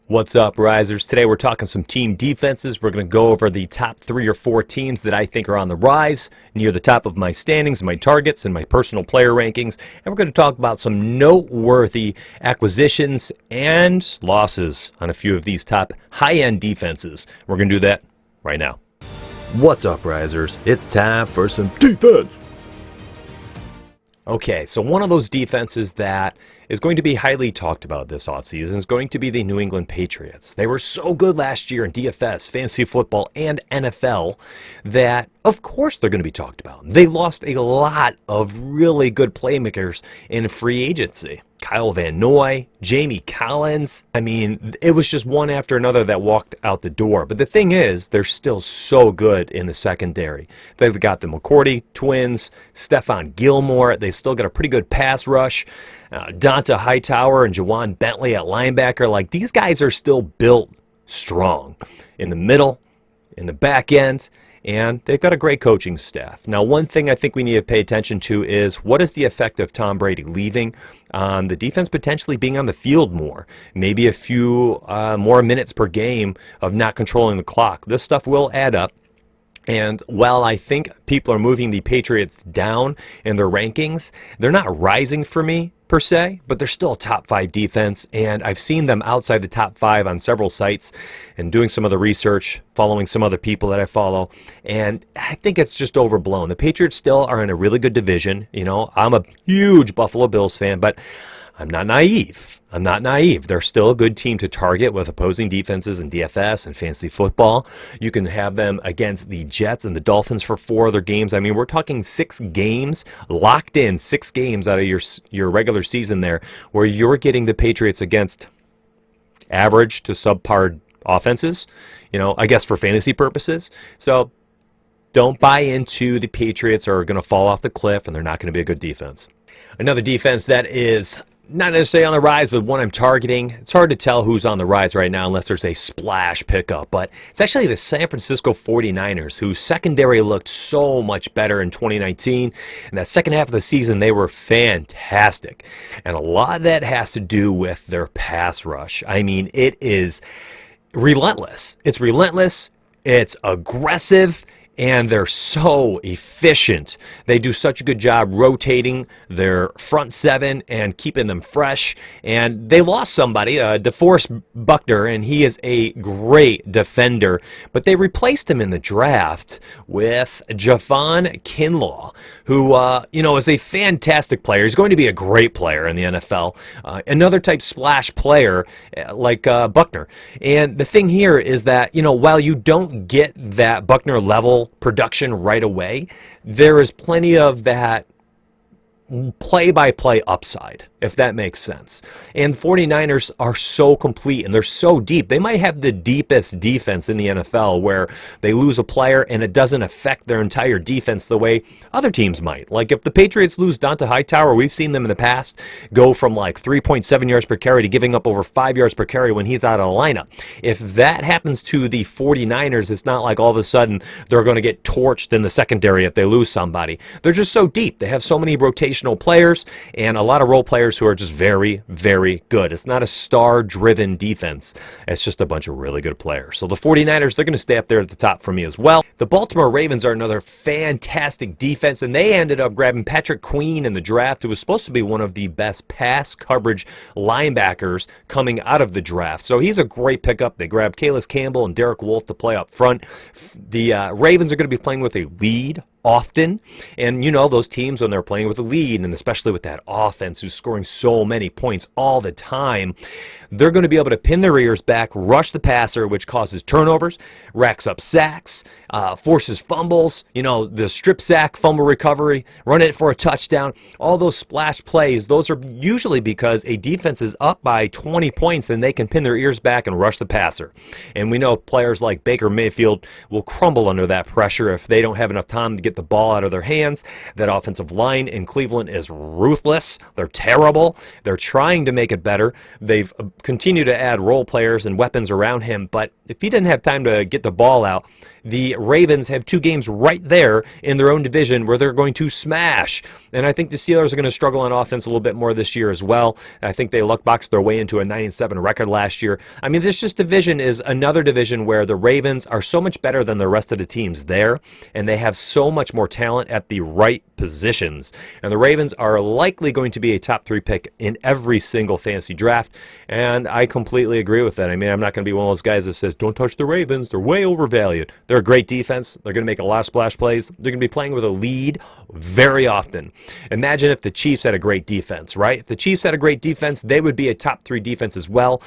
What's up, Risers? Today we're talking some team defenses. We're going to go over the top 3 or 4 teams that I think are on the rise, near the top of my standings, my targets, and my personal player rankings. And we're going to talk about some noteworthy acquisitions and losses on a few of these top high-end defenses. We're going to do that right now. What's up, Risers? It's time for some defense. Okay, so one of those defenses that is going to be highly talked about this offseason is going to be the New England Patriots. They were so good last year in DFS, fantasy football, and NFL that, of course, they're going to be talked about. They lost a lot of really good playmakers in free agency. Kyle Van Noy, Jamie Collins. I mean, it was just one after another that walked out the door. But the thing is, they're still so good in the secondary. They've got the McCourty twins, Stephon Gilmore. They've still got a pretty good pass rush. Donta Hightower and Jawan Bentley at linebacker. Like, these guys are still built strong in the middle, in the back end. And they've got a great coaching staff. Now, one thing I think we need to pay attention to is what is the effect of Tom Brady leaving on the defense potentially being on the field more? Maybe a few more minutes per game of not controlling the clock. This stuff will add up. And while I think people are moving the Patriots down in their rankings, they're not rising for me per se, but they're still a top 5 defense, and I've seen them outside the top 5 on several sites and doing some of the research, following some other people that I follow, and I think it's just overblown. The Patriots still are in a really good division. You know, I'm a huge Buffalo Bills fan, but I'm not naive. They're still a good team to target with opposing defenses in DFS and fantasy football. You can have them against the Jets and the Dolphins for 4 other games. I mean, we're talking 6 games, locked in 6 games out of your regular season there, where you're getting the Patriots against average to subpar offenses, you know, I guess for fantasy purposes. So don't buy into the Patriots are going to fall off the cliff and they're not going to be a good defense. Another defense that is not necessarily on the rise, but one I'm targeting. It's hard to tell who's on the rise right now unless there's a splash pickup, but it's actually the San Francisco 49ers, whose secondary looked so much better in 2019. In that second half of the season, they were fantastic. And a lot of that has to do with their pass rush. I mean, it is relentless. It's relentless. It's aggressive. And they're so efficient. They do such a good job rotating their front 7 and keeping them fresh. And they lost somebody, DeForest Buckner, and he is a great defender. But they replaced him in the draft with Javon Kinlaw, who is a fantastic player. He's going to be a great player in the NFL. Another type splash player like Buckner. And the thing here is that, while you don't get that Buckner level production right away, there is plenty of that play-by-play upside, if that makes sense. And 49ers are so complete and they're so deep. They might have the deepest defense in the NFL where they lose a player and it doesn't affect their entire defense the way other teams might. Like if the Patriots lose Donta Hightower, we've seen them in the past go from like 3.7 yards per carry to giving up over 5 yards per carry when he's out of the lineup. If that happens to the 49ers, it's not like all of a sudden they're going to get torched in the secondary if they lose somebody. They're just so deep. They have so many rotational players and a lot of role players who are just very, very good. It's not a star-driven defense. It's just a bunch of really good players. So the 49ers, they're going to stay up there at the top for me as well. The Baltimore Ravens are another fantastic defense, and they ended up grabbing Patrick Queen in the draft, who was supposed to be one of the best pass coverage linebackers coming out of the draft. So he's a great pickup. They grabbed Calais Campbell and Derek Wolfe to play up front. The Ravens are going to be playing with a lead often, and those teams when they're playing with a lead, and especially with that offense who's scoring so many points all the time, they're going to be able to pin their ears back, rush the passer, which causes turnovers, racks up sacks, forces fumbles, the strip sack, fumble recovery, run it for a touchdown. All those splash plays, those are usually because a defense is up by 20 points and they can pin their ears back and rush the passer. And we know players like Baker Mayfield will crumble under that pressure if they don't have enough time to get get the ball out of their hands. That offensive line in Cleveland is ruthless. They're terrible. They're trying to make it better. They've continued to add role players and weapons around him, but if he didn't have time to get the ball out, the Ravens have 2 games right there in their own division where they're going to smash. And I think the Steelers are going to struggle on offense a little bit more this year as well. I think they luck-boxed their way into a 9-7 record last year. I mean, this just division is another division where the Ravens are so much better than the rest of the teams there, and they have so much more talent at the right positions. And the Ravens are likely going to be a top 3 pick in every single fantasy draft, and I completely agree with that. I mean, I'm not going to be one of those guys that says, don't touch the Ravens, they're way overvalued. They're a great defense. They're going to make a lot of splash plays. They're going to be playing with a lead very often. Imagine if the Chiefs had a great defense, right? If the Chiefs had a great defense, they would be a top 3 defense as well,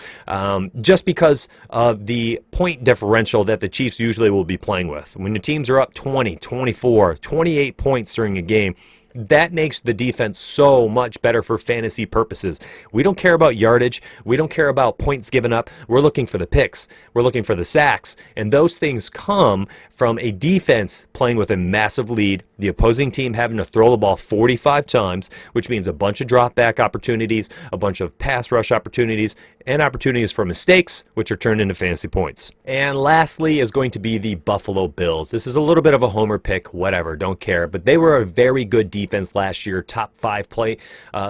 just because of the point differential that the Chiefs usually will be playing with. When the teams are up 20, 24, 28 points during a game, that makes the defense so much better for fantasy purposes. We don't care about yardage. We don't care about points given up. We're looking for the picks. We're looking for the sacks. And those things come from a defense playing with a massive lead, the opposing team having to throw the ball 45 times, which means a bunch of drop back opportunities, a bunch of pass rush opportunities, and opportunities for mistakes, which are turned into fantasy points. And lastly is going to be the Buffalo Bills. This is a little bit of a homer pick, whatever, don't care. But they were a very good defense last year, top 5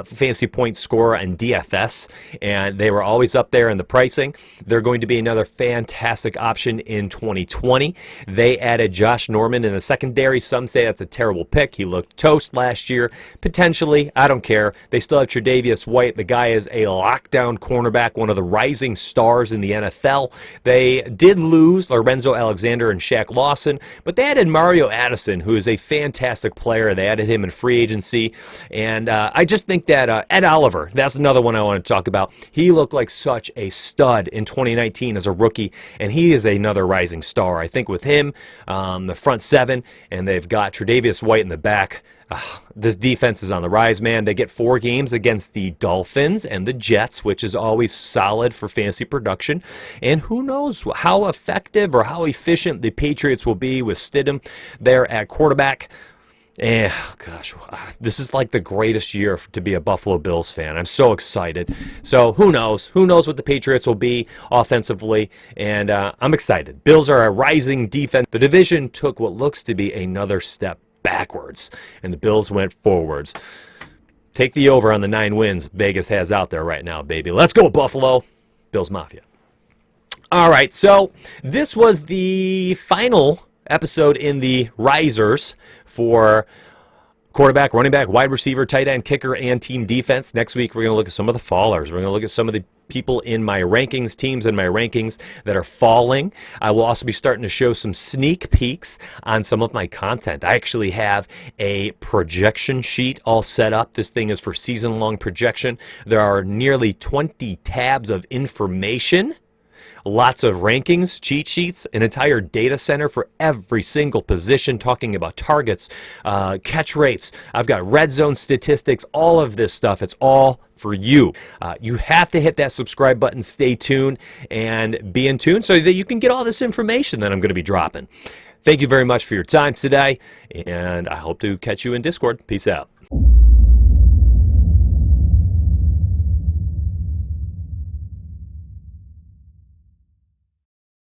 fantasy point scorer in DFS, and they were always up there in the pricing. They're going to be another fantastic option in 2020. They added Josh Norman in the secondary. Some say that's a terrible pick. He looked toast last year. Potentially, I don't care. They still have Tre'Davious White. The guy is a lockdown cornerback, one of the rising stars in the NFL. They did lose Lorenzo Alexander and Shaq Lawson, but they added Mario Addison, who is a fantastic player. They added him in free agency, and I just think that Ed Oliver, that's another one I want to talk about. He looked like such a stud in 2019 as a rookie, and he is another rising star. I think with him, the front 7, and they've got Tre'Davious White in the back. This defense is on the rise, man. They get 4 games against the Dolphins and the Jets, which is always solid for fantasy production. And who knows how effective or how efficient the Patriots will be with Stidham there at quarterback. Gosh, this is like the greatest year to be a Buffalo Bills fan. I'm so excited. So who knows? Who knows what the Patriots will be offensively? And I'm excited. Bills are a rising defense. The division took what looks to be another step backwards, and the Bills went forwards. Take the over on the 9 wins Vegas has out there right now, baby. Let's go, Buffalo. Bills Mafia. All right, so this was the final episode in the risers for quarterback, running back, wide receiver, tight end, kicker, and team defense. Next week, we're going to look at some of the fallers. We're going to look at some of the people in my rankings, teams in my rankings that are falling. I will also be starting to show some sneak peeks on some of my content. I actually have a projection sheet all set up. This thing is for season-long projection. There are nearly 20 tabs of information, lots of rankings, cheat sheets, an entire data center for every single position, talking about targets, catch rates. I've got red zone statistics, all of this stuff. It's all for you. You have to hit that subscribe button, stay tuned, and be in tune so that you can get all this information that I'm going to be dropping. Thank you very much for your time today, and I hope to catch you in Discord. Peace out.